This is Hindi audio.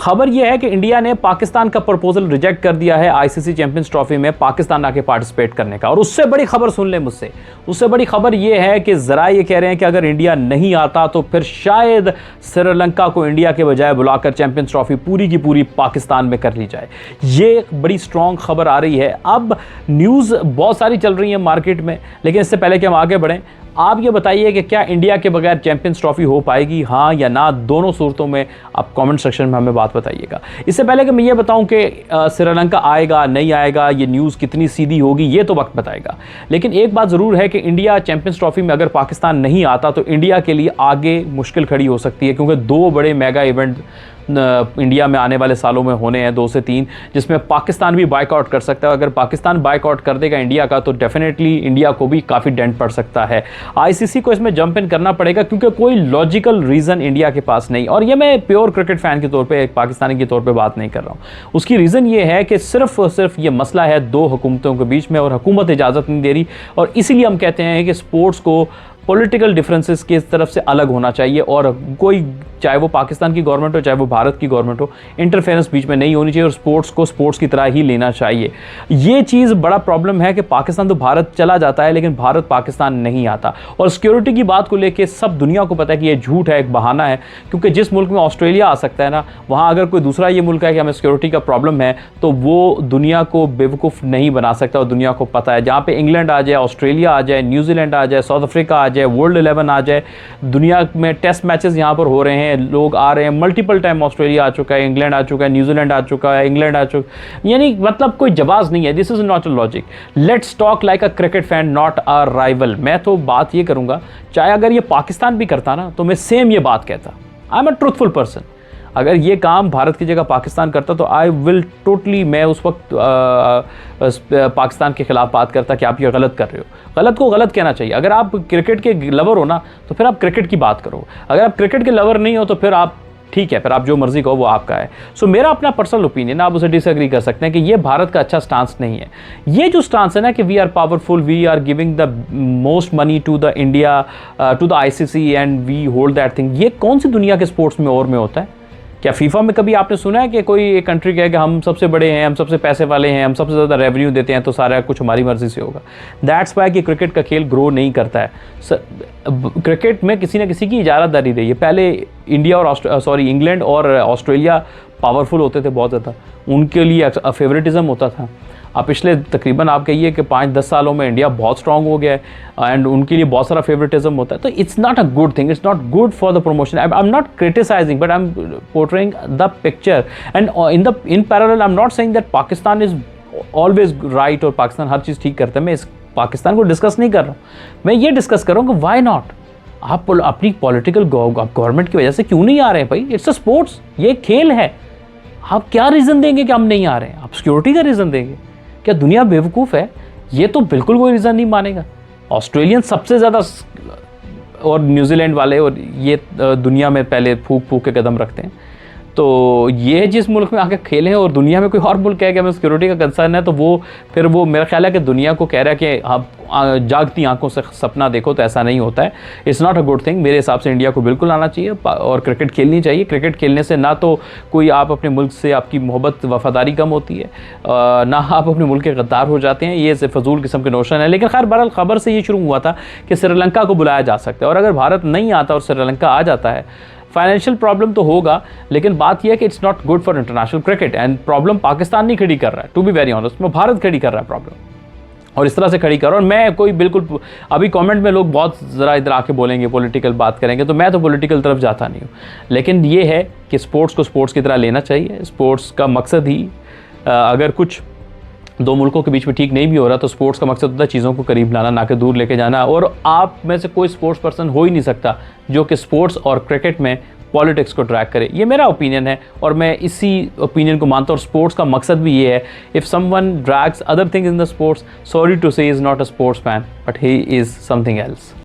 खबर यह है कि इंडिया ने पाकिस्तान का प्रपोजल रिजेक्ट कर दिया है आईसीसी चैंपियंस ट्रॉफी में पाकिस्तान आके पार्टिसिपेट करने का। और उससे बड़ी खबर सुन ले मुझसे, उससे बड़ी खबर यह है कि जरा ये कह रहे हैं कि अगर इंडिया नहीं आता तो फिर शायद श्रीलंका को इंडिया के बजाय बुलाकर चैंपियंस ट्रॉफी पूरी की पूरी पाकिस्तान में कर ली जाए। ये एक बड़ी स्ट्रॉन्ग खबर आ रही है। अब न्यूज़ बहुत सारी चल रही है मार्केट में, लेकिन इससे पहले कि हम आगे बढ़ें, आप ये बताइए कि क्या इंडिया के बगैर चैंपियंस ट्रॉफी हो पाएगी, हाँ या ना? दोनों सूरतों में आप कमेंट सेक्शन में हमें बात बताइएगा। इससे पहले कि मैं ये बताऊं कि श्रीलंका आएगा नहीं आएगा, ये न्यूज़ कितनी सीधी होगी, ये तो वक्त बताएगा। लेकिन एक बात ज़रूर है कि इंडिया चैंपियंस ट्रॉफी में अगर पाकिस्तान नहीं आता तो इंडिया के लिए आगे मुश्किल खड़ी हो सकती है, क्योंकि दो बड़े मेगा इवेंट इंडिया में आने वाले सालों में होने हैं, 2 से 3, जिसमें पाकिस्तान भी बाइकआउट कर सकता है। अगर पाकिस्तान बाइकआउट कर देगा इंडिया का तो डेफिनेटली इंडिया को भी काफ़ी डेंट पड़ सकता है। आईसीसी को इसमें जंप इन करना पड़ेगा, क्योंकि कोई लॉजिकल रीज़न इंडिया के पास नहीं। और ये मैं प्योर क्रिकेट फ़ैन के तौर पे, एक पाकिस्तानी के तौर पे बात नहीं कर रहा हूँ। उसकी रीज़न ये है कि सिर्फ और सिर्फ ये मसला है 2 हुकूमतों के बीच में, और हुकूमत इजाज़त नहीं दे रही। और इसीलिए हम कहते हैं कि स्पोर्ट्स को पॉलिटिकल डिफरेंसेस की तरफ से अलग होना चाहिए, और कोई, चाहे वो पाकिस्तान की गवर्नमेंट हो चाहे वो भारत की गवर्नमेंट हो, इंटरफेरेंस बीच में नहीं होनी चाहिए और स्पोर्ट्स को स्पोर्ट्स की तरह ही लेना चाहिए। ये चीज़ बड़ा प्रॉब्लम है कि पाकिस्तान तो भारत चला जाता है लेकिन भारत पाकिस्तान नहीं आता। और सिक्योरिटी की बात को लेके सब दुनिया को पता है कि ये झूठ है, एक बहाना है, क्योंकि जिस मुल्क में ऑस्ट्रेलिया आ सकता है ना, वहाँ अगर कोई दूसरा ये मुल्क है कि हमें सिक्योरिटी का प्रॉब्लम है तो वो दुनिया को बेवकूफ़ नहीं बना सकता, और दुनिया को पता है। जहाँ पे इंग्लैंड आ जाए, ऑस्ट्रेलिया आ जाए, न्यूजीलैंड आ जाए, साउथ अफ्रीका आ जाए, वर्ल्ड 11 आ जाए, दुनिया में टेस्ट मैचेस यहाँ पर हो रहे हैं, लोग आ रहे हैं, मल्टीपल टाइम ऑस्ट्रेलिया आ चुका है, इंग्लैंड आ चुका है, न्यूजीलैंड आ चुका है, इंग्लैंड आ चुका, यानी मतलब कोई जवाब नहीं है। This is not a logic. Let's talk like a cricket fan, not a rival. मैं तो बात ये करूंगा, चाहे अगर ये पाकिस्तान भी करता ना तो मैं सेम ये बात कहता। I am a truthful person. अगर ये काम भारत की जगह पाकिस्तान करता तो आई विल टोटली, मैं उस वक्त पाकिस्तान के खिलाफ बात करता कि आप ये गलत कर रहे हो। गलत को गलत कहना चाहिए। अगर आप क्रिकेट के लवर हो ना तो फिर आप क्रिकेट की बात करो, अगर आप क्रिकेट के लवर नहीं हो तो फिर आप, ठीक है, फिर आप जो मर्जी कहो वो आपका है। सो मेरा अपना पर्सनल ओपिनियन, आप उसे डिसएग्री कर सकते हैं कि ये भारत का अच्छा स्टांस नहीं है। ये जो स्टांस है ना कि we are powerful, we are giving the most money to the India, to the ICC and we hold that thing, ये कौन सी दुनिया के स्पोर्ट्स में और में होता है? क्या फीफा में कभी आपने सुना है कि कोई एक कंट्री कहे कि हम सबसे बड़े हैं, हम सबसे पैसे वाले हैं, हम सबसे ज़्यादा रेवेन्यू देते हैं तो सारा कुछ हमारी मर्जी से होगा? दैट्स वाई कि क्रिकेट का खेल ग्रो नहीं करता है। क्रिकेट में किसी न किसी की इजारादारी रही है। पहले इंडिया और इंग्लैंड और ऑस्ट्रेलिया पावरफुल होते थे बहुत ज़्यादा, उनके लिए फेवरेटिज्म होता था। अब पिछले तकरीबन आप कहिए कि 5-10 सालों में इंडिया बहुत स्ट्रांग हो गया है एंड उनके लिए बहुत सारा फेवरेटिज्म होता है। तो it's not a good thing, it's not good for the promotion. I am not criticizing but I am portraying the picture and in parallel I am not saying that Pakistan is always right और पाकिस्तान हर चीज़ ठीक करता है। मैं इस पाकिस्तान को डिस्कस नहीं कर रहा हूँ, मैं ये डिस्कस कर रहा हूँ कि वाई नॉट, आप अपनी पॉलिटिकल गवर्नमेंट की वजह से क्यों नहीं आ रहे हैं भाई? इट्स अ स्पोर्ट्स, ये खेल है। आप क्या रीज़न देंगे कि हम नहीं आ रहे हैं? आप सिक्योरिटी का रीज़न देंगे? क्या दुनिया बेवकूफ़ है? ये तो बिल्कुल कोई रीज़न नहीं मानेगा। ऑस्ट्रेलियन सबसे ज़्यादा और न्यूजीलैंड वाले और ये दुनिया में पहले फूक फूक के कदम रखते हैं। तो ये जिस मुल्क में आके खेले हैं और दुनिया में कोई और मुल्क कहे कि हमें सिक्योरिटी का कंसर्न है, तो वो फिर वो मेरा ख्याल है कि दुनिया को कह रहा है कि आप जागती आंखों से सपना देखो, तो ऐसा नहीं होता है। It's not a good thing. मेरे हिसाब से इंडिया को बिल्कुल आना चाहिए और क्रिकेट खेलनी चाहिए। क्रिकेट खेलने से ना तो कोई आप अपने मुल्क से आपकी मोहब्बत वफादारी कम होती है, ना आप अपने मुल्क के गद्दार हो जाते हैं। ये फजूल किस्म के नोशन है। लेकिन खैर बहरहाल खबर से ये शुरू हुआ था कि श्रीलंका को बुलाया जा सकता है, और अगर भारत नहीं आता और श्रीलंका आ जाता है, फाइनेंशियल प्रॉब्लम तो होगा, लेकिन बात यह है कि it's not good for international cricket. And problem Pakistan नहीं खड़ी कर रहा है, टू बी वेरी ऑनेस्ट, में भारत खड़ी कर रहा है प्रॉब्लम, और इस तरह से खड़ी कर रहा हूँ। और मैं कोई बिल्कुल, अभी कमेंट में लोग बहुत ज़रा इधर आके बोलेंगे, पॉलिटिकल बात करेंगे, तो मैं तो पॉलिटिकल तरफ जाता नहीं हूँ। लेकिन ये है कि स्पोर्ट्स को स्पोर्ट्स की तरह लेना चाहिए। स्पोर्ट्स का मकसद ही, अगर कुछ दो मुल्कों के बीच में ठीक नहीं भी हो रहा तो स्पोर्ट्स का मकसद होता है चीज़ों को करीब लाना, ना कि दूर लेके जाना। और आप में से कोई स्पोर्ट्स पर्सन हो ही नहीं सकता जो कि स्पोर्ट्स और क्रिकेट में पॉलिटिक्स को ट्रैक करे। ये मेरा ओपिनियन है और मैं इसी ओपिनियन को मानता हूँ। और स्पोर्ट्स का मकसद भी ये है, if someone drags other things in the sports, sorry to say is not a sportsman but he is something else.